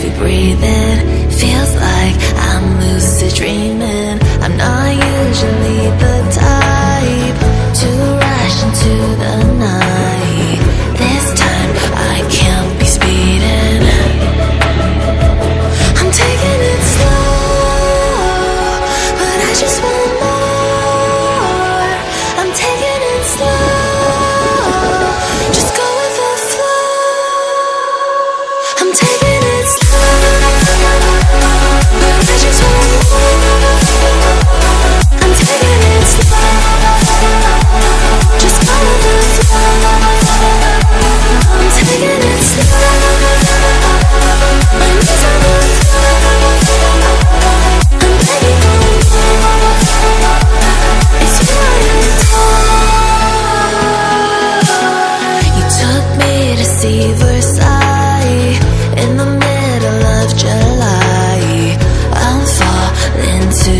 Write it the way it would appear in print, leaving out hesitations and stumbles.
heavy breathing. Feels like I'm lucid dreaming. I'm not usually the type to rush into the night. This time I can't be speeding. I'm taking it slow, but I just want more. I'm taking it slow, just go with the flow. I'm taking it slow, but I just want more. I'm taking it slow, just go with the flow. I'm taking it slow, my knees on the floor. I'm begging for more. It's you I adore. You took me to see Versailles in the middle of July. I'm falling to